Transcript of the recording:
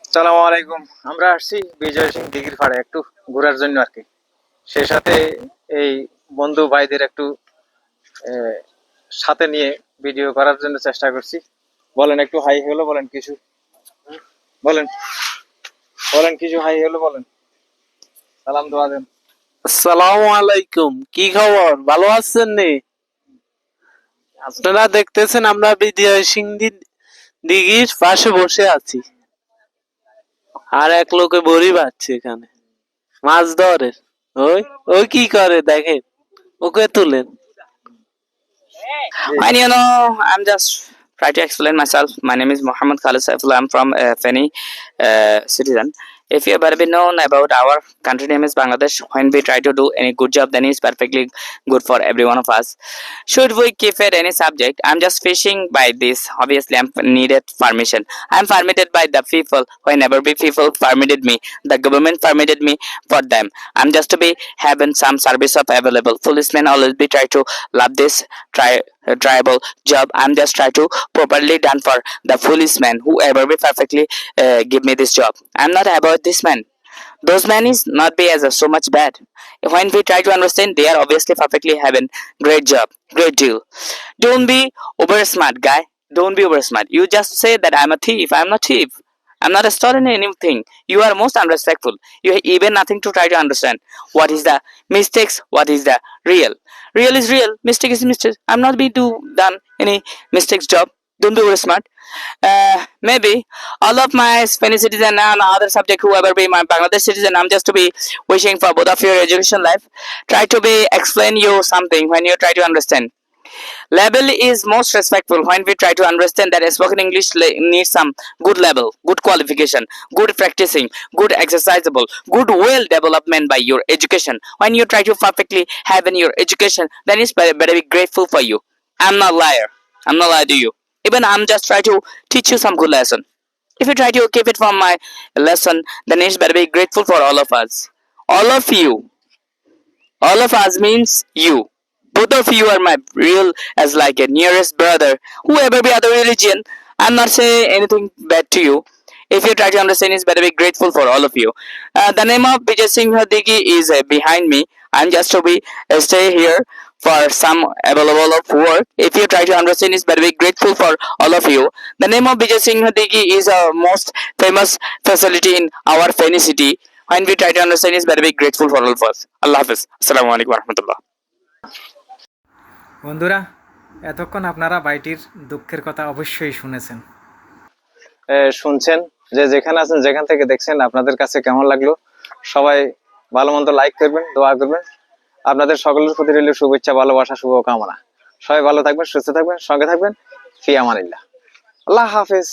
আসসালামু আলাইকুম। আমরা আসছি বিজয় সিং দিঘির পাড়ে একটু ঘোরার জন্য আর কি। সেই সাথে এই বন্ধু ভাইদের একটু আহ, সাথে নিয়ে ভিডিও করার জন্য চেষ্টা করছি। বলেন একটু হাই হলো, বলেন কিছু, বলেন বলেন কিছু হাই হলো, বলেন সালাম দোয়া দেন। আসসালামু আলাইকুম, কি খবর? ভালো আছেন নি? আপনারা দেখতেছেন আমরা বিজয় সিংহ দিঘির পাশে বসে আছি, আর এক লোকে বড়ি বাচ্ছে এখানে মাছ ধরে। ওই ওই কি করে দেখেন, ওকে তুলেন। জি। And I'm just try to explain myself. My name is Muhammad Khalid Saifullah. I'm from Feni citizen. If you ever been known about our country name is Bangladesh, when we try to do any good job, then it's perfectly good for every one of us. Should we keep it any subject? I'm just fishing by this. Obviously, I'm needed permission. I'm permitted by the people. Whenever we people permitted me, the government permitted me for them. I'm just to be having some service of available. Policemen always be try to love this tribal job. I'm just try to properly done for the policeman whoever will perfectly give me this job. I'm not about this man. Those men is not be as a so much bad. When we try to understand, they are obviously perfectly having great job, great deal. Don't be over smart, guy. Don't be over smart. You just say that I'm a thief. I'm not thief. I'm not stolen anything. You are most unrespectful. You have even nothing to try to understand. What is the mistakes? What is the real? Real is real. Mistake is mistake. I'm not being to done any mistakes job. Don't be over smart. Maybe all of my Spanish citizen and other subject whoever be my Bangladesh citizen, I'm just to be wishing for both of your education life. Try to be explain you something when you try to understand. Level is most respectful when we try to understand that spoken English needs some good level, good qualification, good practicing, good exercisable, good well development by your education. When you try to perfectly have in your education, then it's better be grateful for you. I'm not liar. I'm not lie to you. Even I'm just try to teach you some good lesson. If you try to keep it from my lesson, then it's better be grateful for all of us. All of you. All of us means you. Both of you are my real as like a nearest brother. Whoever be other religion, I'm not saying anything bad to you. If you try to understand, it's better be grateful for all of you. The name of Vijay Singh Digi is behind me. I'm just to be stay here for some available of work. If you try to understand, it's better be grateful for all of you. The name of Vijay Singh Digi is a most famous facility in our Feni city. When we try to understand, it's better be grateful for all of us. Allah Hafiz. Assalamu alaikum warahmatullah. বন্ধুরা, এতক্ষণ আপনারা ভাইটির দুঃখের কথা অবশ্যই শুনেছেন। শুনছেন, যে যেখানে আছেন, যেখান থেকে দেখছেন, আপনাদের কাছে কেমন লাগলো? সবাই ভালো মন্দ লাইক করবেন, দোয়া করবেন। আপনাদের সকলের প্রতি রইল শুভেচ্ছা, ভালোবাসা, শুভকামনা। সবাই ভালো থাকবেন, সুস্থ থাকবেন, সঙ্গে থাকবেন। ফি আমানিল্লাহ। আল্লাহ হাফেজ।